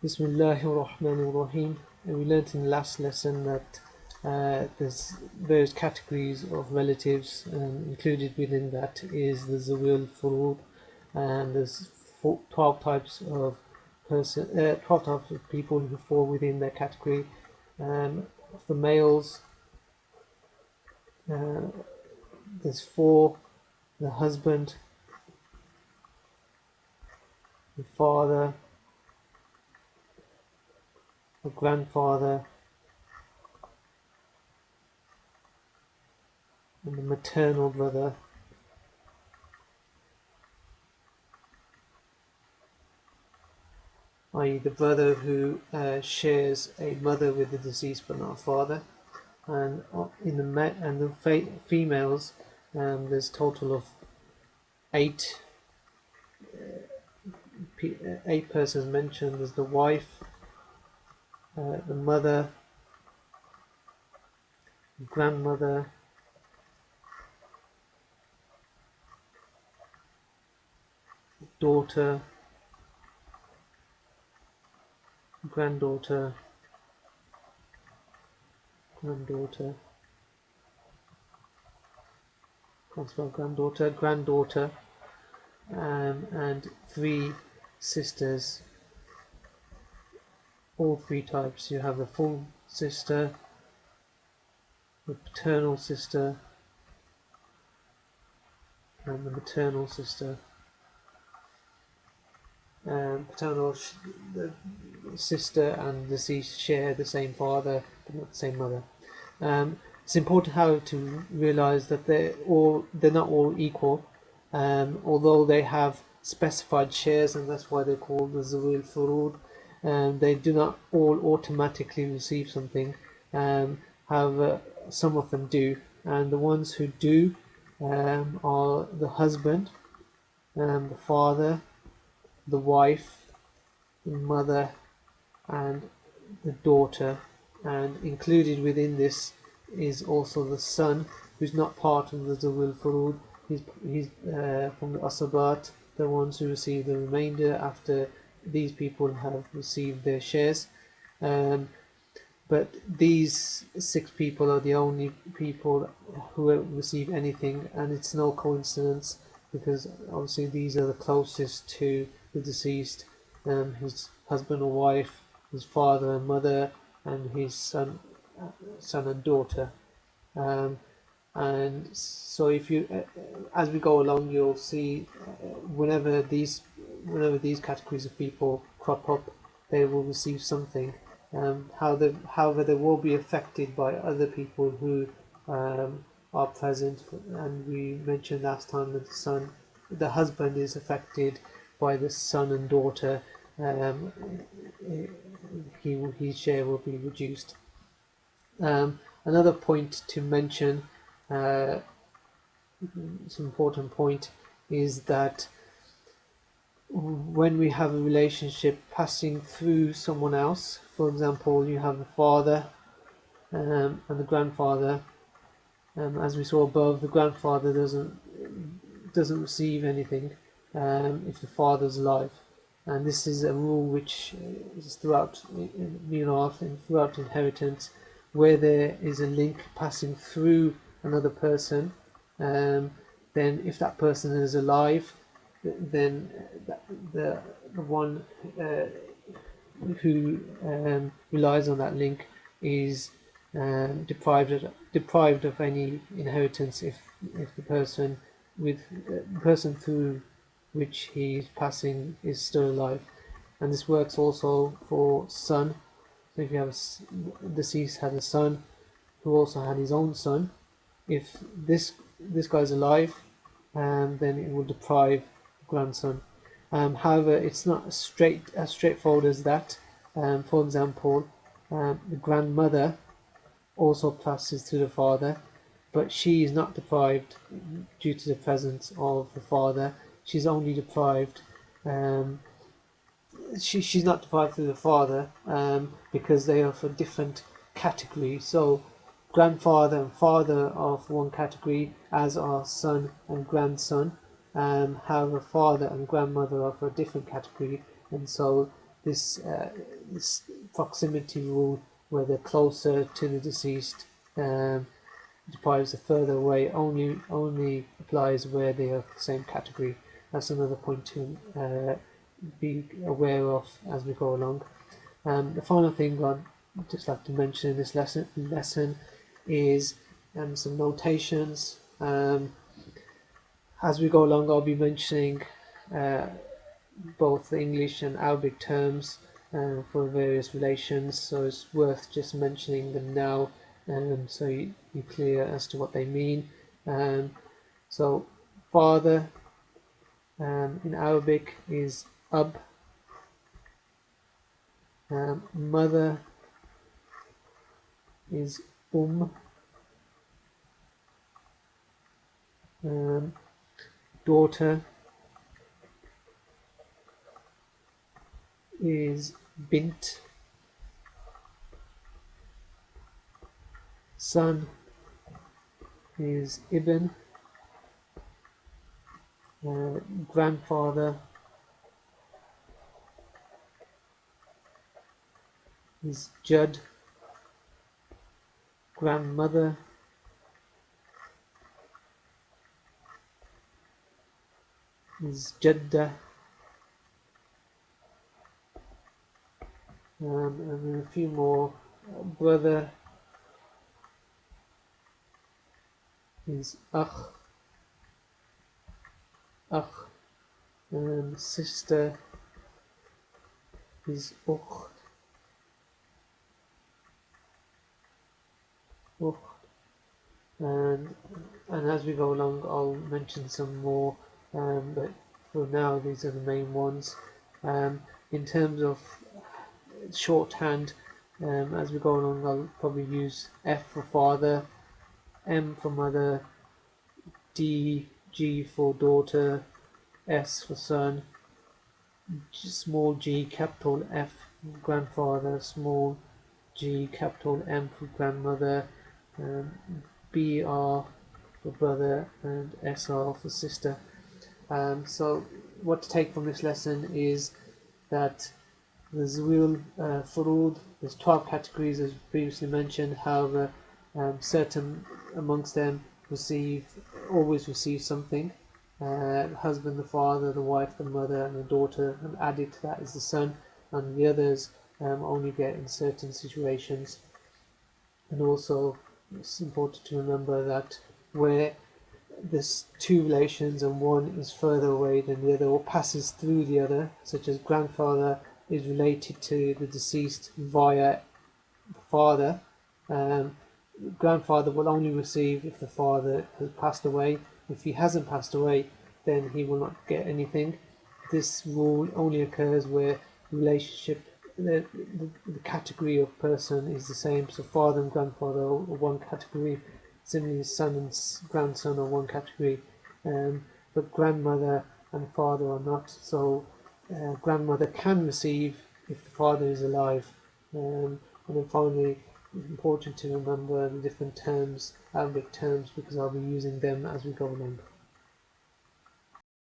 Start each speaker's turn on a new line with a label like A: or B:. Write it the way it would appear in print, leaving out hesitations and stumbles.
A: Bismillahirrahmanirrahim. And we learnt in the last lesson that there's various categories of relatives, and included within that is the Zawil Furood, and there's 12 types of 12 types of people who fall within that category. Of the males, there's 4: the husband, the father, the grandfather, and the maternal brother, i.e. the brother who shares a mother with the deceased but not a father. And in the females, there's a total of 8 persons mentioned. There's the wife, the mother, grandmother, daughter, granddaughter, and 3 sisters. All 3 types. You have the full sister, the paternal sister, and the maternal sister. The sister and deceased share the same father but not the same mother. It's important how to realize that they're not all equal, although they have specified shares, and that's why they're called the Zawil Furood. They do not all automatically receive something. However, some of them do, and the ones who do are the husband, the father, the wife, the mother, and the daughter. And included within this is also the son, who's not part of the Zawil Furood. He's from the Asabat, the ones who receive the remainder after these people have received their shares. But these 6 people are the only people who receive anything, and it's no coincidence, because obviously these are the closest to the deceased: his husband or wife, his father and mother, and his son and daughter. And so if you, as we go along, you'll see whenever these categories of people crop up, they will receive something. However, they will be affected by other people who are present. And we mentioned last time that the husband is affected by the son and daughter. His share will be reduced. Another point to mention, it's an important point, is that when we have a relationship passing through someone else, for example, you have the father and the grandfather. As we saw above, the grandfather doesn't receive anything if the father's alive, and this is a rule which is throughout Meerath and throughout inheritance. Where there is a link passing through another person, then if that person is alive, then the one who relies on that link is deprived of any inheritance if the person through which he is passing is still alive. And this works also for son. So if you have a deceased had a son who also had his own son, if this guy's alive, then it will deprive the grandson. However, it's not as straightforward as that. For example, the grandmother also passes to the father, but she is not deprived due to the presence of the father. She's only deprived. She's not deprived through the father, because they are for different categories. So grandfather and father are for one category, as are son and grandson. However, father and grandmother are for a different category, and so this proximity rule, where they're closer to the deceased, deprives the further away, only applies where they are the same category. That's another point to be aware of as we go along. The final thing I'd just like to mention in this lesson is some notations. As we go along, I'll be mentioning both English and Arabic terms for various relations, so it's worth just mentioning them now, so you're clear as to what they mean. So father in Arabic is ab, mother is daughter is bint, son is ibn, grandfather is jud, grandmother is jadda, and then a few more. Brother is akh, and sister is ukht, and as we go along I'll mention some more, but for now these are the main ones. In terms of shorthand, as we go along I'll probably use F for father, M for mother, D, G for daughter, S for son, small g, capital F for grandfather, small g, capital M for grandmother, BR for brother, and SR for sister. So what to take from this lesson is that the Zawil Furood, there's 12 categories as previously mentioned. However, certain amongst them always receive something. The husband, the father, the wife, the mother, and the daughter, and added to that is the son, and the others only get in certain situations. And also, it's important to remember that where there's two relations and one is further away than the other or passes through the other, such as grandfather is related to the deceased via the father, grandfather will only receive if the father has passed away. If he hasn't passed away, then he will not get anything. This rule only occurs where relationship, the category of person is the same. So father and grandfather are one category. Similarly, son and grandson are one category, but grandmother and father are not. So grandmother can receive if the father is alive. And then finally, it's important to remember the different terms, Arabic terms, because I'll be using them as we go along.